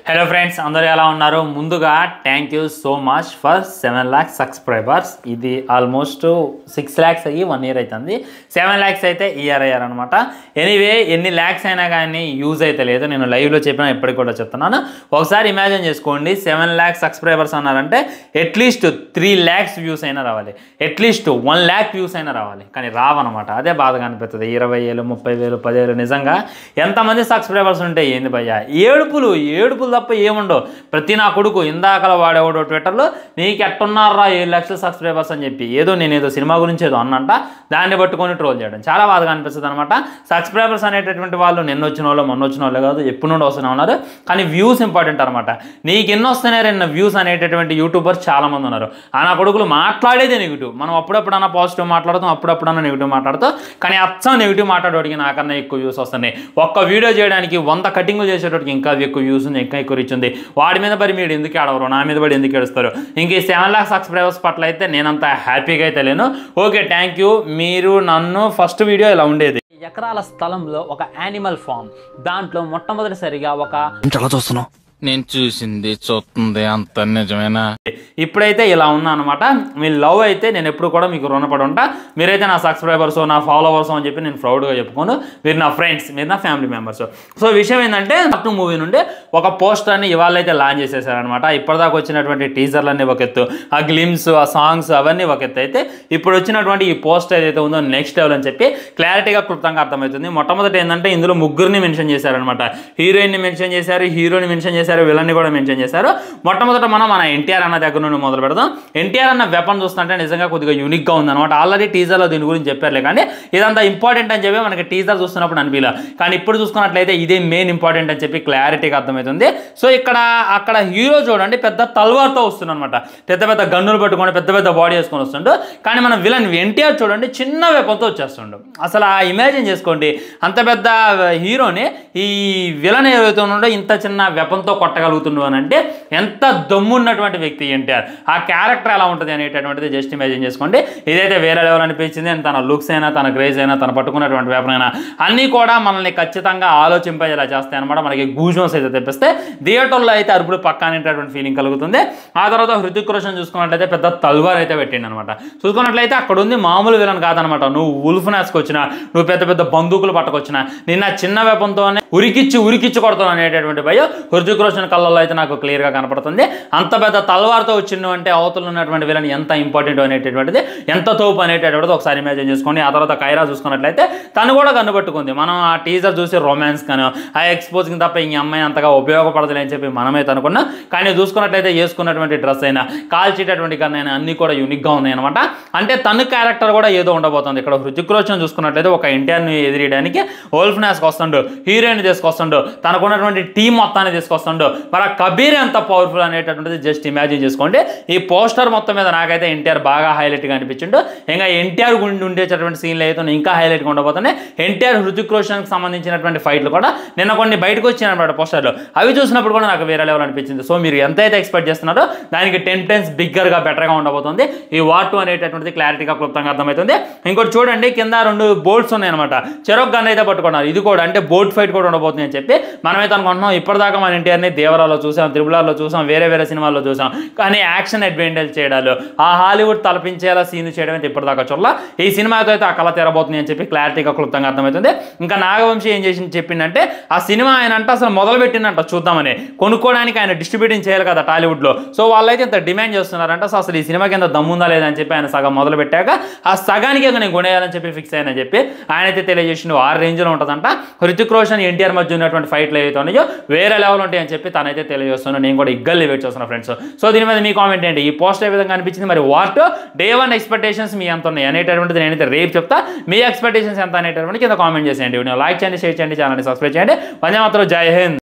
Hello friends, అందరూ ఎలా ఉన్నారు? ముందుగా thank you so much for 7 lakhs subscribers. ఇది ఆల్మోస్ట్ 6 lakhs అయ్యి 1 year అవుతుంది. 7 lakhs అయితే ఇయర్ అయ్యారనమాట. ఎనీవే, ఎన్ని ల్యాక్స్ అయినా కానీ యూజ్ అయితే లేదు. నేను లైవ్లో చెప్పినా ఇప్పటికి కూడా చెప్తున్నాను. ఒకసారి ఇమాజిన్ చేసుకోండి, 7 lakhs సబ్స్క్రైబర్స్ అన్నారంటే అట్లీస్ట్ 3 lakhs వ్యూస్ అయినా రావాలి, అట్లీస్ట్ 1 lakh వ్యూస్ అయినా రావాలి. కానీ రావన్నమాట. అదే బాధగా అనిపిస్తుంది. 20,000, 30,000, 10,000 నిజంగా ఎంతమంది సబ్స్క్రైబర్స్ ఉంటే ఏంది భయ్యా? ఏడుపులు తప్ప ఏముండవు. ప్రతి నా కొడుకు ఇందాకల వాడేవాడు ట్విట్టర్లో, నీకు ఎట్టున్నారా 7 lakhs సబ్స్క్రైబర్స్ అని చెప్పి నేనేదో సినిమా గురించి ఏదో అన్నంట, దాన్ని పట్టుకొని ట్రోల్ చేయడం చాలా బాధగా అనిపిస్తుంది అనమాట. సబ్స్క్రైబర్స్ అనేటటువంటి వాళ్ళు నిన్న వచ్చిన వాళ్ళు మొన్న వచ్చిన వాళ్ళు కాదు, ఎప్పుడు నుండి వస్తూనే ఉన్నారు. కానీ వ్యూస్ ఇంపార్టెంట్ అనమాట. నీకు ఎన్ని వస్తున్నాయి నిన్న వ్యూస్ అనేటటువంటి యూట్యూబర్స్ చాలా మంది ఉన్నారు. ఆ నా కొడుకులు మాట్లాడేదే నెగిటివ్. మనం అప్పుడప్పుడన్నా పాజిటివ్ మాట్లాడుతాం, అప్పుడప్పుడన్నా నెగిటివ్ మాట్లాడుతాం. కానీ అచ్చం నెగిటివ్ మాట్లాడేవాడికి నాకన్నా ఎక్కువ వ్యూస్ వస్తున్నాయి. ఒక్క వీడియో చేయడానికి 100 కటింగ్లు చేసేటోడికి ఇంకా ఎక్కువ వ్యూస్ ఉంది, ఇంకా ఎక్కువ రీచ్ ఉంది. వాడి మీద పడి మీరు ఎందుకు ఆడవరు, నా మీద పడి ఎందుకు ఏడుస్తారు? ఇంక ఈ 7 lakhs సబ్స్క్రైబర్స్ పట్ల అయితే నేనంత హ్యాపీగా అయితే లేను. Okay, thank you. మీరు నన్ను ఫస్ట్ వీడియో ఇలా ఉండేది, ఎకరాల స్థలంలో ఒక యానిమల్ ఫామ్, దాంట్లో మొట్టమొదటిసారిగా ఒక చాలా చూస్తున్నావు, నేను చూసింది చూస్తుంది అంత నిజమేనా? ఇప్పుడైతే ఇలా ఉన్నా అనమాట. మీ లవ్ అయితే నేను ఎప్పుడు కూడా మీకు రుణపడి ఉంటా. మీరైతే నా సబ్స్క్రైబర్స్, నా ఫాలోవర్స్ అని చెప్పి నేను ప్రౌడ్గా చెప్పుకోను. మీరు నా ఫ్రెండ్స్, మీరు నా ఫ్యామిలీ మెంబర్స్. సో విషయం ఏంటంటే, అటు మూవీ నుండి ఒక పోస్టర్ని ఇవాళ అయితే లాంచ్ చేసేసారనమాట. ఇప్పటిదాకా వచ్చినటువంటి టీజర్లన్నీ ఒక ఎత్తు, ఆ గ్లిమ్స్, ఆ సాంగ్స్ అవన్నీ ఒక ఎత్తు అయితే, ఇప్పుడు వచ్చినటువంటి ఈ పోస్టర్ ఏదైతే ఉందో నెక్స్ట్ లెవెల్ అని చెప్పి క్లారిటీగా క్లుప్తంగా అర్థమవుతుంది. మొట్టమొదటి ఏంటంటే, ఇందులో ముగ్గురిని మెన్షన్ చేశారనమాట. హీరోయిన్ని మెన్షన్ చేశారు, హీరోని మెన్షన్ చేశారు, విలన్ని కూడా మెన్షన్ చేశారు. మొట్టమొదట మన ఎన్టీఆర్ అన్న దగ్గర నుండి మొదలు పెడదాం. ఎన్టీఆర్ అన్న వెపన్ చూస్తుంటే నిజంగా కొద్దిగా యూనిక్గా ఉందన్నమాట. ఆల్రెడీ టీజర్లో దీని గురించి చెప్పారులే, కానీ ఇదంతా ఇంపార్టెంట్ అని చెప్పి మనకి టీజర్ చూస్తున్నప్పుడు అనిపించలే. కానీ ఇప్పుడు చూసుకున్నట్లయితే ఇదే మెయిన్ ఇంపార్టెంట్ అని చెప్పి క్లారిటీగా అర్థమవుతుంది. సో అక్కడ హీరో చూడండి, పెద్ద తల్వార్తో వస్తుందన్నమాట. పెద్ద పెద్ద గన్నులు పట్టుకొని పెద్ద పెద్ద బాడీ వేసుకొని వస్తుండు. కానీ మన విలన్ ఎన్టీఆర్ చూడండి, చిన్న వెపన్తో వచ్చేస్తుండు. అసలు ఆ ఇమాజిన్ చేసుకోండి, అంత పెద్ద హీరోని ఈ విలన్ ఏదైతే ఉన్నాడో ఇంత చిన్న వెపన్తో కొట్టగలుగుతుండు అని అంటే ఎంత దమ్మున్నటువంటి వ్యక్తి ఎన్టీఆర్. ఆ క్యారెక్టర్ ఎలా ఉంటుంది అనేటటువంటిది జస్ట్ ఇమాజిన్ చేసుకోండి. ఇదైతే వేరే లెవెల్ అనిపించింది. తన లుక్స్ అయినా, తన క్రేజ్ అయినా, తన పట్టుకున్నటువంటి వెపన్ అయినా అన్నీ కూడా మనల్ని ఖచ్చితంగా ఆలోచింపేలా చేస్తాయి అనమాట. మనకి గూజ్బంప్స్ అయితే తెప్పిస్తే థియేటర్లో అయితే అరుపులు పక్కా అనేటటువంటి ఫీలింగ్ కలుగుతుంది. ఆ తర్వాత హృతిక్ రోషన్ చూసుకున్నట్లయితే పెద్ద తల్వార్ అయితే పెట్టిండు అనమాట. చూసుకున్నట్లయితే అక్కడ ఉంది మామూలు విలన్ కాదనమాట. నువ్వు ఉల్ఫ్ నాస్కి వచ్చినా, నువ్వు పెద్ద పెద్ద బందూకులు పట్టుకొచ్చినా, నిన్న చిన్న వెపన్తోనే ఉరికిచ్చి కొడతావు అనేటటువంటి భయం హృతిక్ రోషన్ కళ్ళల్లో అయితే నాకు క్లియర్గా కనపడుతుంది. అంత పెద్ద తల్వార్తో వచ్చిండు అంటే అవతల ఉన్నటువంటి విలన్ ఎంత ఇంపార్టెంట్ అనేటటువంటిది, ఎంత తోపు అనేటటువంటిది ఒకసారి ఇమాజిన్ చేసుకోండి. ఆ తర్వాత కైరా చూసుకున్నట్లయితే తను కూడా కన్నుపట్టుకుంది. మనం ఆ టీజర్ చూసి రొమాన్స్ కానీ ఆ ఎక్స్పోజింగ్ తప్ప ఈ అమ్మాయి అంతగా ఉపయోగపడదులే అని చెప్పి మనమైతే అనుకున్నాం. కానీ చూసుకున్నట్లయితే వేసుకున్నటువంటి డ్రెస్ అయినా, కాల్చేటటువంటి గన్ అయినా అన్నీ కూడా యూనిక్గా ఉన్నాయి అనమాట. అంటే తన క్యారెక్టర్ కూడా ఏదో ఉండబోతుంది. ఇక్కడ హృతిక్ రోషన్ చూసుకున్నట్లయితే ఒక ఎన్టీఆర్ని ఎదిరియడానికి వోల్ఫ్ నాస్కి వస్తుండు, హీరోయిన్ తీసుకొస్తుండు, తనకున్నటువంటి టీం మొత్తాన్ని తీసుకొస్తుండు. మరి ఆ కబీర్ ఎంత పవర్ఫుల్ అనేటటువంటిది జస్ట్ ఇమాజిన్ చేసుకోండి. ఈ పోస్టర్ మొత్తం మీద నాకైతే ఎన్టీఆర్ బాగా హైలైట్గా అనిపించిండు. ఇంకా ఎన్టీఆర్ గుండి ఉండేటటువంటి సీన్లు అయితే ఇంకా హైలైట్గా ఉండబోతున్నాయి. ఎన్టీఆర్ హృతిక్ రోషన్కి సంబంధించినటువంటి ఫైట్లు కూడా నిన్న కొన్ని బయటకు వచ్చినాయన్నమాట పోస్టర్లు. అవి చూసినప్పుడు కూడా నాకు వేరే లెవెల్ అనిపించింది. సో మీరు ఎంతైతే ఎక్స్పెక్ట్ చేస్తున్నారో దానికి 10 times బిగ్గర్గా బెటర్గా ఉండబోతుంది. ఈ వార్ 2 అనేటటువంటిది క్లారిటీగా క్లుప్తంగా అర్థమవుతుంది. ఇంకోటి చూడండి, కింద 2 బోల్ట్స్ ఉన్నాయన్నమాట. చెరొక గన్ అయితే పట్టుకున్నారు. ఇది కూడా అంటే బోట్ ఫైట్ కూడా ఉండబోతుంది అని చెప్పి మనమైతే అనుకుంటున్నాం. ఇప్పటిదాకా మన ఎన్టీఆర్ని దేవరాలో చూసాం, త్రిబులార్లో చూసాం, వేరే సినిమాల్లో చూసాం. కానీ యాక్షన్ అడ్వెంచర్ చేయడాలు, ఆ హాలీవుడ్ తలపించేలా సీన్ చేయడం అయితే ఇప్పటిదాకా చూడాల. ఈ సినిమాతో అయితే ఆ కళ తెరబోతుంది అని చెప్పి క్లారిటీగా క్లుప్తంగా అర్థమవుతుంది. ఇంకా నాగవంశీ ఏం చేసి చెప్పిందంటే, ఆ సినిమా ఆయన అంటే అసలు మొదలు పెట్టిందంట చూద్దామని. కొనుక్కోవడానికి ఆయన డిస్ట్రిబ్యూటింగ్ చేయాలి కదా టాలీవుడ్లో. సో వాళ్ళైతే ఇంత డిమాండ్ చేస్తున్నారంట. సో అసలు ఈ సినిమా కింద దమ్ముందా లేదా అని చెప్పి ఆయన సగం మొదలు పెట్టాక ఆ సగానికి నేను కొనేయాలని చెప్పి ఫిక్స్ అయ్యానని చెప్పి ఆయన అయితే తెలియజేసిండు. ఆ రేంజ్లో ఉంటుందంట. హృతిక్ రోషన్ ఎన్టీఆర్ మధ్య ఉన్నటువంటి ఫైట్లు ఏవైతే ఉన్నాయో వేరే లెవెల్ ఉంటాయి అని చెప్పి తనైతే తెలియజేస్తున్నాను. నేను కూడా ఇగ్గల్లి వెయిట్ చేస్తున్నాను ఫ్రెండ్స్. సో దీని మీద మీ కామెంట్ ఏంటి? ఈ పోస్టర్ ఏ విధంగా అనిపించింది? మరి వాట్ డే 1 ఎక్స్పెక్టేషన్స్ మీ ఎంత ఉన్నాయి అనేటటువంటిది నేనైతే రేపు చెప్తా. మీ ఎక్స్పెక్టేషన్స్ ఎంత అనేటటువంటి కింద కామెంట్ చేసేయండి. లైక్ చేయండి, షేర్ చేయండి, ఛానల్ని సబ్స్క్రైబ్ చేయండి. వందే మాతరం, జై హింద్.